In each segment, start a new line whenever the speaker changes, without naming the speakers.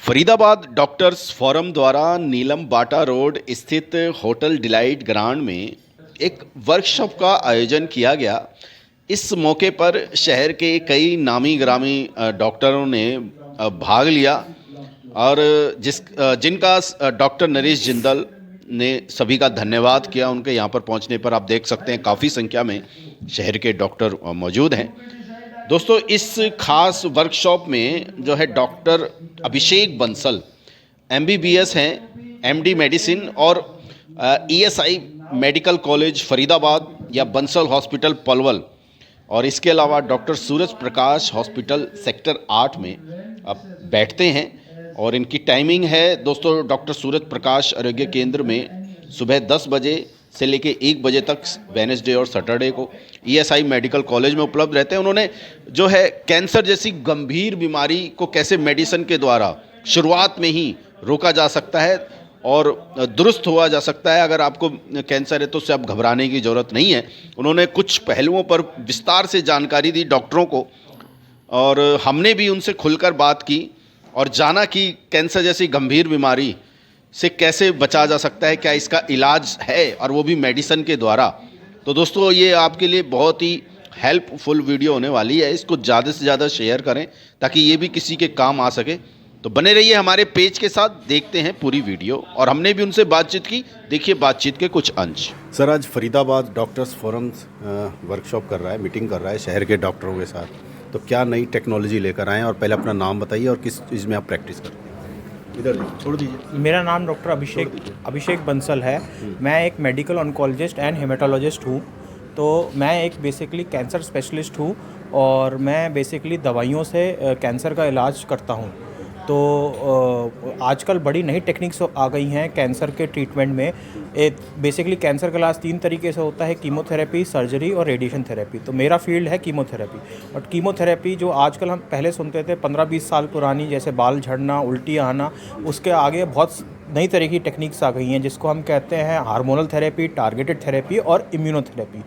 Faridabad doctors forum द्वारा नीलम बाटा road स्थित hotel delight grand में एक वर्कशॉप का आयोजन किया गया। इस मौके पर शहर के कई नामी ग्रामी डॉक्टरों ने भाग लिया और जिनका डॉक्टर नरेश जिंदल ने सभी का धन्यवाद किया। उनके यहाँ पर पहुँचने पर आप देख सकते हैं काफ़ी संख्या में शहर के डॉक्टर मौजूद हैं। दोस्तों, इस खास वर्कशॉप में जो है डॉक्टर अभिषेक बंसल MBBS हैं, MD मेडिसिन और ESI मेडिकल कॉलेज फरीदाबाद या बंसल हॉस्पिटल पलवल, और इसके अलावा doctor Suraj Prakash hospital sector 8 में अब बैठते हैं। और इनकी टाइमिंग है दोस्तों, डॉक्टर सूरज प्रकाश आरोग्य केंद्र में सुबह 10 बजे से लेके 1 बजे तक वेडनेसडे और सैटरडे को ESI मेडिकल कॉलेज में उपलब्ध रहते हैं। उन्होंने जो है कैंसर जैसी गंभीर बीमारी को कैसे मेडिसिन के द्वारा शुरुआत में ही रोका जा सकता है और दुरुस्त हुआ जा सकता है। अगर आपको कैंसर है तो उससे आप घबराने की ज़रूरत नहीं है। उन्होंने कुछ पहलुओं पर विस्तार से जानकारी दी डॉक्टरों को, और हमने भी उनसे खुलकर बात की और जाना कि कैंसर जैसी गंभीर बीमारी से कैसे बचा जा सकता है, क्या इसका इलाज है, और वो भी मेडिसिन के द्वारा। तो दोस्तों, ये आपके लिए बहुत ही हेल्पफुल वीडियो होने वाली है। इसको ज़्यादा से ज़्यादा शेयर करें ताकि ये भी किसी के काम आ सके। तो बने रहिए हमारे पेज के साथ, देखते हैं पूरी वीडियो। और हमने भी उनसे बातचीत की, देखिए बातचीत के कुछ अंश। सर, आज फरीदाबाद डॉक्टर्स फोरम वर्कशॉप कर रहा है, मीटिंग कर रहा है शहर के डॉक्टरों के साथ। तो क्या नई टेक्नोलॉजी लेकर आए हैं, और पहले अपना नाम बताइए और किस चीज़ में आप प्रैक्टिस करते हैं। इधर छोड़ दीजिए।
मेरा नाम डॉक्टर अभिषेक बंसल है। मैं एक मेडिकल ऑन्कोलॉजिस्ट एंड हेमेटोलॉजिस्ट हूँ। तो मैं एक बेसिकली कैंसर स्पेशलिस्ट हूँ और मैं बेसिकली दवाइयों से कैंसर का इलाज करता हूँ। तो आजकल बड़ी नई टेक्निक्स आ गई हैं कैंसर के ट्रीटमेंट में। बेसिकली कैंसर का इलाज 3 तरीके से होता है: कीमोथेरेपी, सर्जरी और रेडिएशन थेरेपी। तो मेरा फील्ड है कीमोथेरेपी। और कीमोथेरेपी जो आजकल हम पहले सुनते थे 15-20 साल पुरानी, जैसे बाल झड़ना, उल्टी आना, उसके आगे बहुत नई तरह की टेक्निक्स आ गई हैं जिसको हम कहते हैं हार्मोनल थेरेपी, टारगेटेड थेरेपी और इम्यूनोथेरेपी,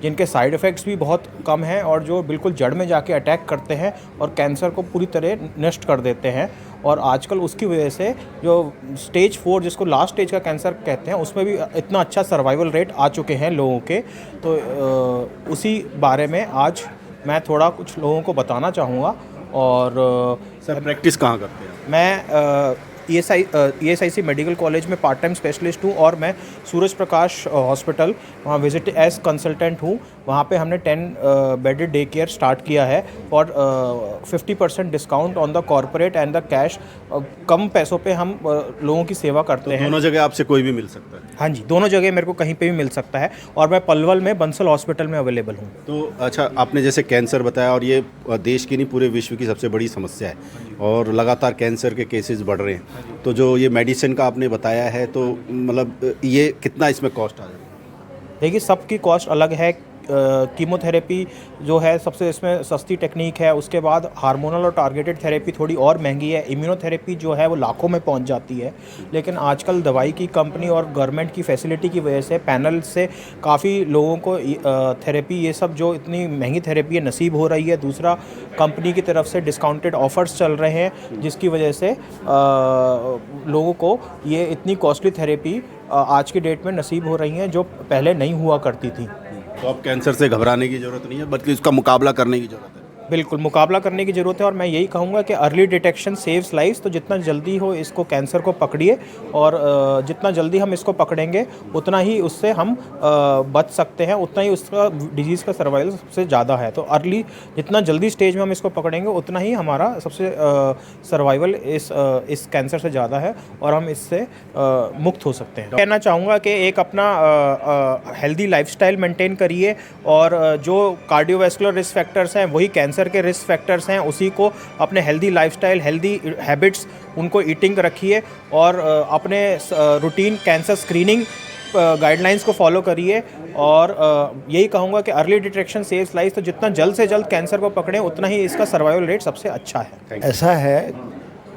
जिनके साइड इफ़ेक्ट्स भी बहुत कम हैं और जो बिल्कुल जड़ में जाके अटैक करते हैं और कैंसर को पूरी तरह नष्ट कर देते हैं। और आजकल उसकी वजह से जो स्टेज 4, जिसको लास्ट स्टेज का कैंसर कहते हैं, उसमें भी इतना अच्छा सर्वाइवल रेट आ चुके हैं लोगों के। तो उसी बारे में आज मैं थोड़ा कुछ लोगों को बताना चाहूँगा। और
सर, प्रैक्टिस कहाँ करते हैं?
मैं ESIC मेडिकल कॉलेज में पार्ट टाइम स्पेशलिस्ट हूँ और मैं सूरज प्रकाश हॉस्पिटल वहाँ विजिट एज कंसल्टेंट हूँ। वहाँ पे हमने 10 बेडेड डे केयर स्टार्ट किया है और 50% discount on the corporate and the cash. कम पैसों पे हम लोगों की सेवा करते हैं।
दोनों जगह आपसे कोई भी मिल सकता है?
हाँ जी, दोनों जगह मेरे को कहीं पे भी मिल सकता है और मैं पलवल में बंसल हॉस्पिटल में अवेलेबल हूँ।
तो अच्छा, आपने जैसे कैंसर बताया, और ये देश की नहीं पूरे विश्व की सबसे बड़ी समस्या है और लगातार कैंसर के केसेस बढ़ रहे हैं। तो जो ये मेडिसिन का आपने बताया है, तो मतलब ये कितना इसमें कॉस्ट आ जाएगा?
देखिए, सबकी कॉस्ट अलग है। कीमोथेरेपी जो है सबसे इसमें सस्ती टेक्निक है। उसके बाद हार्मोनल और टारगेटेड थेरेपी थोड़ी और महंगी है। इम्यूनोथेरेपी जो है वो लाखों में पहुंच जाती है। लेकिन आजकल दवाई की कंपनी और गवर्नमेंट की फैसिलिटी की वजह से पैनल से काफ़ी लोगों को थेरेपी, ये सब जो इतनी महंगी थेरेपी है, नसीब हो रही है। दूसरा, कंपनी की तरफ से डिस्काउंटेड ऑफर्स चल रहे हैं जिसकी वजह से लोगों को ये इतनी कॉस्टली थेरेपी आज की डेट में नसीब हो रही हैं जो पहले नहीं हुआ करती थी।
तो अब कैंसर से घबराने की ज़रूरत नहीं है, बल्कि इसका मुकाबला करने की ज़रूरत है।
बिल्कुल मुकाबला करने की ज़रूरत है। और मैं यही कहूँगा कि अर्ली डिटेक्शन सेव्स लाइफ्स। तो जितना जल्दी हो इसको, कैंसर को पकड़िए, और जितना जल्दी हम इसको पकड़ेंगे उतना ही उससे हम बच सकते हैं, उतना ही उसका डिजीज़ का सर्वाइवल सबसे ज़्यादा है। तो अर्ली, जितना जल्दी स्टेज में हम इसको पकड़ेंगे उतना ही हमारा सबसे सर्वाइवल इस कैंसर से ज़्यादा है और हम इससे मुक्त हो सकते हैं। कहना चाहूँगा कि एक अपना हेल्दी लाइफस्टाइल मेंटेन करिए, और जो कार्डियोवैस्कुलर रिस्क फैक्टर्स हैं वही कैंसर के रिस्क फैक्टर्स हैं, उसी को अपने हेल्दी लाइफस्टाइल, हेल्दी हैबिट्स, उनको ईटिंग रखिए और अपने रूटीन कैंसर स्क्रीनिंग गाइडलाइंस को फॉलो करिए। और यही कहूँगा कि अर्ली डिटेक्शन सेव्स लाइफ। तो जितना जल्द से जल्द कैंसर को पकड़ें उतना ही इसका सर्वाइवल रेट सबसे अच्छा है।
ऐसा है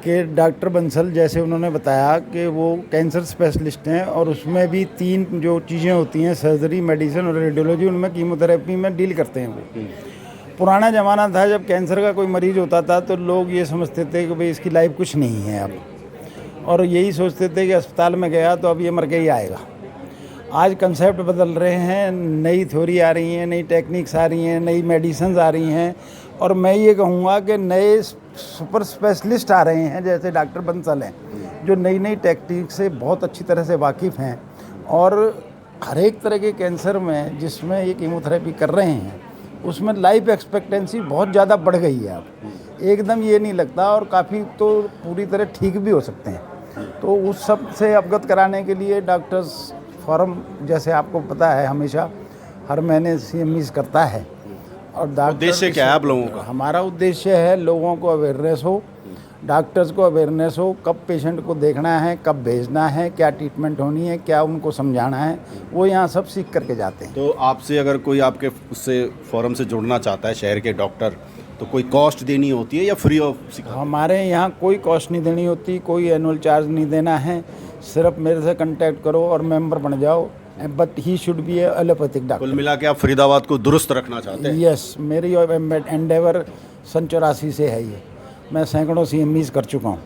कि डॉक्टर बंसल, जैसे उन्होंने बताया कि वो कैंसर स्पेशलिस्ट हैं और उसमें भी 3 जो चीज़ें होती हैं, सर्जरी, मेडिसिन और रेडियोलॉजी, उनमें कीमोथेरेपी में डील करते हैं वो। पुराना ज़माना था जब कैंसर का कोई मरीज़ होता था तो लोग ये समझते थे कि भाई इसकी लाइफ कुछ नहीं है अब, और यही सोचते थे कि अस्पताल में गया तो अब ये मर के ही आएगा। आज कंसेप्ट बदल रहे हैं, नई थ्योरी आ रही हैं, नई टेक्निक्स आ रही हैं, नई मेडिसिन्स आ रही हैं, और मैं ये कहूँगा कि नए सुपर स्पेशलिस्ट आ रहे हैं जैसे डॉक्टर बंसल हैं, जो नई नई टेक्निक से बहुत अच्छी तरह से वाकिफ़ हैं, और हर एक तरह के कैंसर में जिसमें ये कीमोथेरेपी कर रहे हैं उसमें लाइफ एक्सपेक्टेंसी बहुत ज़्यादा बढ़ गई है अब, एकदम ये नहीं लगता, और काफ़ी तो पूरी तरह ठीक भी हो सकते हैं। तो उस सब से अवगत कराने के लिए डॉक्टर्स फोरम, जैसे आपको पता है, हमेशा हर महीने CMEs करता है। और डॉक्टर
उद्देश्य क्या है आप लोगों का?
हमारा उद्देश्य है लोगों को अवेयरनेस हो, डॉक्टर्स को अवेयरनेस हो, कब पेशेंट को देखना है, कब भेजना है, क्या ट्रीटमेंट होनी है, क्या उनको समझाना है, वो यहाँ सब सीख करके जाते हैं।
तो आपसे अगर कोई आपके उससे फोरम से जुड़ना चाहता है, शहर के डॉक्टर, तो कोई कॉस्ट देनी होती है या फ्री ऑफ सिखा?
हमारे यहाँ कोई कॉस्ट नहीं देनी होती, कोई एनुअल चार्ज नहीं देना है, सिर्फ मेरे से कांटेक्ट करो और मेंबर बन जाओ, but he should be allopathic
कुल
डॉक्टर।
मिला के आप फरीदाबाद को दुरुस्त रखना चाहते हैं?
यस, मेरी एंडेवर सन 84 से है ये, मैं सैकड़ों CMEs कर चुका हूँ।